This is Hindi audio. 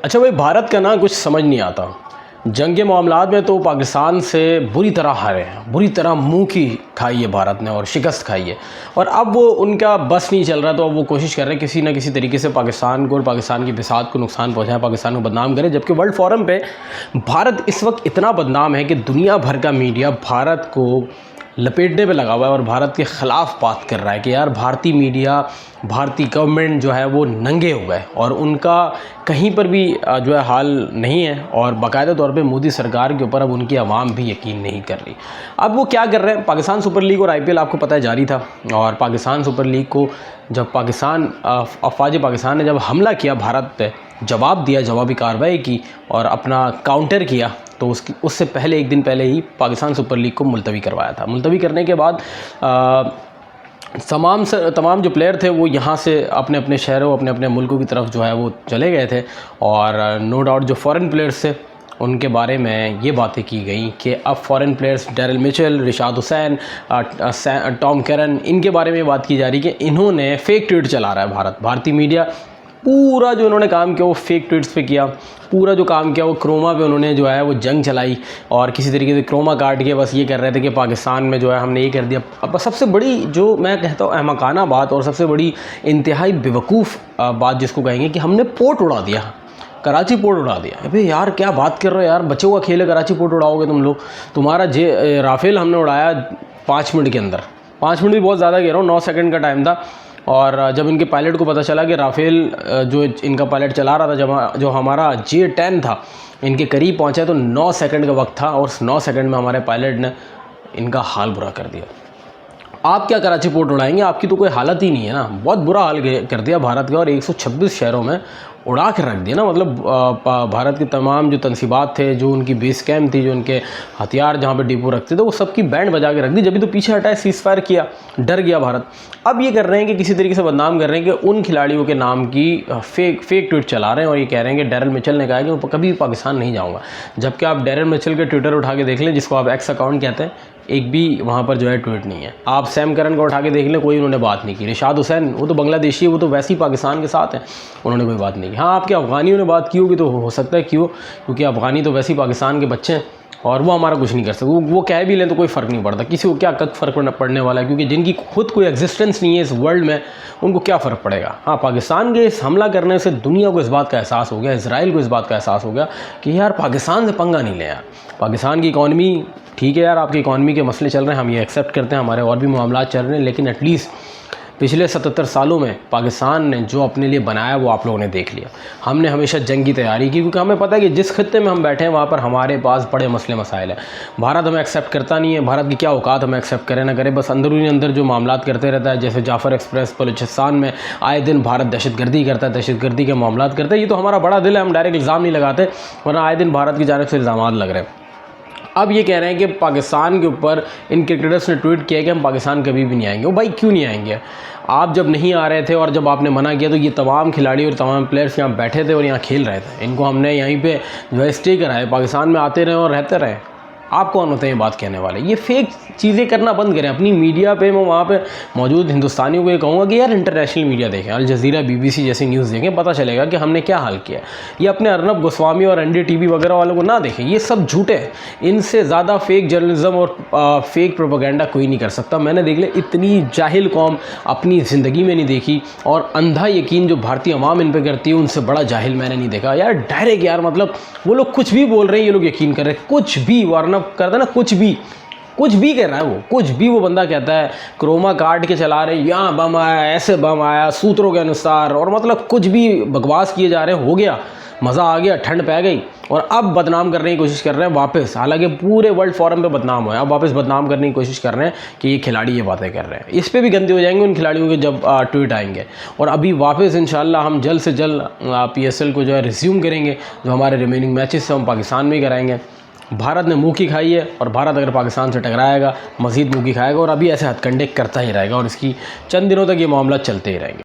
अच्छा भाई, भारत का ना कुछ समझ नहीं आता। जंग के मामलात में तो पाकिस्तान से बुरी तरह हारे हैं, बुरी तरह मुंह की खाई है भारत ने और शिकस्त खाई है। और अब वो उनका बस नहीं चल रहा, तो अब वो कोशिश कर रहे हैं किसी ना किसी तरीके से पाकिस्तान को और पाकिस्तान की बिसात को नुकसान पहुंचाएं, पाकिस्तान को बदनाम करें। जबकि वर्ल्ड फोरम पे भारत इस वक्त इतना बदनाम है कि दुनिया भर का मीडिया भारत को लपेटने पे लगा हुआ है और भारत के ख़िलाफ़ बात कर रहा है कि यार भारतीय मीडिया, भारतीय गवर्नमेंट जो है वो नंगे हो गए और उनका कहीं पर भी जो है हाल नहीं है। और बाकायदा तौर पे मोदी सरकार के ऊपर अब उनकी आवाम भी यकीन नहीं कर रही। अब वो क्या कर रहे हैं, पाकिस्तान सुपर लीग और IPL आपको पता है जारी था। और पाकिस्तान सुपर लीग को जब अफवाज पाकिस्तान ने जब हमला किया भारत पे, जवाब दिया, जवाबी कार्रवाई की और अपना काउंटर किया, तो उससे पहले एक दिन पहले ही पाकिस्तान सुपर लीग को मुलतवी करवाया था। मुलतवी करने के बाद तमाम जो प्लेयर थे वो यहाँ से अपने अपने शहरों, अपने अपने मुल्कों की तरफ जो है वो चले गए थे। और नो डाउट जो फ़ॉरेन प्लेयर्स थे उनके बारे में ये बातें की गई कि अब foreign players Daryl Mitchell, Rishad Hossain, Tom Curran, इनके बारे में बात की जा रही है कि इन्होंने फ़ेक ट्वीट चला रहा है भारतीय मीडिया पूरा जो उन्होंने काम किया वो फेक ट्वीट्स पे किया। पूरा जो काम किया वो क्रोमा पे उन्होंने जो है वो जंग चलाई और किसी तरीके से क्रोमा काट के बस ये कर रहे थे कि पाकिस्तान में जो है हमने ये कर दिया। अब सबसे बड़ी जो मैं कहता हूँ अहमकाना बात और सबसे बड़ी इंतहाई बेवकूफ़ बात जिसको कहेंगे कि हमने पोर्ट उड़ा दिया, कराची पोर्ट उड़ा दिया। अबे यार क्या बात कर रहे हो यार, बच्चों का खेल है, कराची पोर्ट उड़ाओगे तुम लोग। तुम्हारा राफेल हमने उड़ाया 5 मिनट के अंदर, 5 मिनट भी बहुत ज़्यादा कह रहा हूँ, 9 सेकंड का टाइम था। और जब इनके पायलट को पता चला कि राफेल जो इनका पायलट चला रहा था, जब जो हमारा J-10 था इनके करीब पहुंचा, तो 9 सेकंड का वक्त था और 9 सेकंड में हमारे पायलट ने इनका हाल बुरा कर दिया। आप क्या कराची पोर्ट उड़ाएंगे, आपकी तो कोई हालत ही नहीं है ना। बहुत बुरा हाल कर दिया भारत का और 126 शहरों में उड़ा के रख दिया ना। मतलब भारत के तमाम जो तनसीबात थे, जो उनकी बेस कैम्प थी, जो उनके हथियार जहाँ पे डिपो रखते थे, वो सबकी बैंड बजा के रख दी। जब भी तो पीछे हटाए, सीज़ फायर किया, डर गया भारत। अब ये कर रहे हैं कि किसी तरीके से बदनाम कर रहे हैं कि उन खिलाड़ियों के नाम की फेक ट्वीट चला रहे हैं और ये कह रहे हैं कि डेरिल मिचेल ने कहा है कि मैं कभी पाकिस्तान नहीं जाऊँगा। जबकि आप डेरिल मिचेल के ट्विटर उठा के देख लें, जिसको आप एक्स अकाउंट कहते हैं, एक भी वहाँ पर जो है ट्वीट नहीं है। आप सैम करन को उठा के देख लें, कोई उन्होंने बात नहीं की। रिशाद हुसैन वो तो बांग्लादेशी है, वो तो वैसे ही पाकिस्तान के साथ हैं, उन्होंने कोई बात नहीं की। हाँ, आपके अफ़गानियों ने बात की होगी तो हो सकता है क्योंकि अफ़गानी तो वैसे ही पाकिस्तान के बच्चे हैं और वो हमारा कुछ नहीं कर सकते। वो कह भी लें तो कोई फ़र्क नहीं पड़ता, किसी को क्या फ़र्क पड़ने वाला है, क्योंकि जिनकी खुद कोई एग्जिस्टेंस नहीं है इस वर्ल्ड में, उनको क्या फ़र्क पड़ेगा। हाँ, पाकिस्तान के इस हमला करने से दुनिया को इस बात का एहसास हो गया, इजराइल को इस बात का एहसास हो गया कि यार पाकिस्तान से पंगा नहीं ले यार। पाकिस्तान की इकॉनमी ठीक है यार, आपकी इकॉनमी के मसले चल रहे हैं, हम ये एक्सेप्ट करते हैं, हमारे और भी मामला चल रहे हैं, लेकिन एटलीस्ट पिछले 77 सालों में पाकिस्तान ने जो अपने लिए बनाया वो आप लोगों ने देख लिया। हमने हमेशा जंग की तैयारी की, क्योंकि हमें पता है कि जिस खत्ते में हम बैठे हैं वहाँ पर हमारे पास बड़े मसले मसाइल हैं। भारत हमें एक्सेप्ट करता नहीं है, भारत की क्या औकात हमें एक्सेप्ट करे ना करे, बस अंदरूनी अंदर जो मामलात करते रहता है। जैसे जाफ़र एक्सप्रेस बलूचिस्तान में आए दिन भारत दहशतगर्दी करता है, दहशतगर्दी के मामलात करता है। ये तो हमारा बड़ा दिल है, हम डायरेक्ट इल्ज़ाम नहीं लगाते, वरना आए दिन भारत की जानिब से इल्ज़ाम लग रहे हैं। अब ये कह रहे हैं कि पाकिस्तान के ऊपर इन क्रिकेटर्स ने ट्वीट किया कि हम पाकिस्तान कभी भी नहीं आएंगे। वो भाई क्यों नहीं आएंगे? आप जब नहीं आ रहे थे और जब आपने मना किया तो ये तमाम खिलाड़ी और तमाम प्लेयर्स यहाँ बैठे थे और यहाँ खेल रहे थे। इनको हमने यहीं पे जो है स्टे कराए, पाकिस्तान में आते रहे और रहते रहे। आप कौन होते हैं ये बात कहने वाले? ये फेक चीज़ें करना बंद करें अपनी मीडिया पे। मैं वहाँ पे मौजूद हिंदुस्तानियों को ये कहूँगा कि यार इंटरनेशनल मीडिया देखें, अल जज़ीरा, BBC जैसी न्यूज़ देखें, पता चलेगा कि हमने क्या हाल किया। ये अपने अर्नब गोस्वामी और NDTV वगैरह वालों को ना देखें, ये सब झूठे हैं। इनसे ज़्यादा फेक जर्नलिज्म और फेक प्रोपेगेंडा कोई नहीं कर सकता। मैंने देख लिया, इतनी जाहिल कौम अपनी ज़िंदगी में नहीं देखी, और अंधा यकीन जो भारतीय अवाम इन पर करती है उनसे बड़ा जाहिल मैंने नहीं देखा यार। डायरेक्ट यार, मतलब वो लोग कुछ भी बोल रहे हैं, ये लोग यकीन कर रहे हैं, कुछ भी वार्नअप करता है ना, कुछ भी कह रहा है वो, कुछ भी वो बंदा कहता है। क्रोमा काट के चला रहे, यहाँ बम आया, ऐसे बम आया, सूत्रों के अनुसार, और मतलब कुछ भी बकवास किए जा रहे हैं। हो गया, मज़ा आ गया, ठंड पै गई, और अब बदनाम करने की कोशिश कर रहे हैं वापस। हालांकि पूरे वर्ल्ड फोरम पे बदनाम हुआ है, अब वापस बदनाम करने की कोशिश कर रहे हैं कि ये खिलाड़ी ये बातें कर रहे हैं। इस पे भी गंदे हो जाएंगे उन खिलाड़ियों के जब ट्वीट आएंगे। और अभी वापस इंशाल्लाह हम जल्द से जल्द PSL को जो है रिज्यूम करेंगे। जो हमारे रिमेनिंग मैचेस हैं हम पाकिस्तान में ही कराएंगे। भारत ने मुँह की खाई है और भारत अगर पाकिस्तान से टकराएगा मज़ीद मुँह की खाएगा, और अभी ऐसे हथकंडे करता ही रहेगा और इसकी चंद दिनों तक ये मामला चलते ही रहेंगे।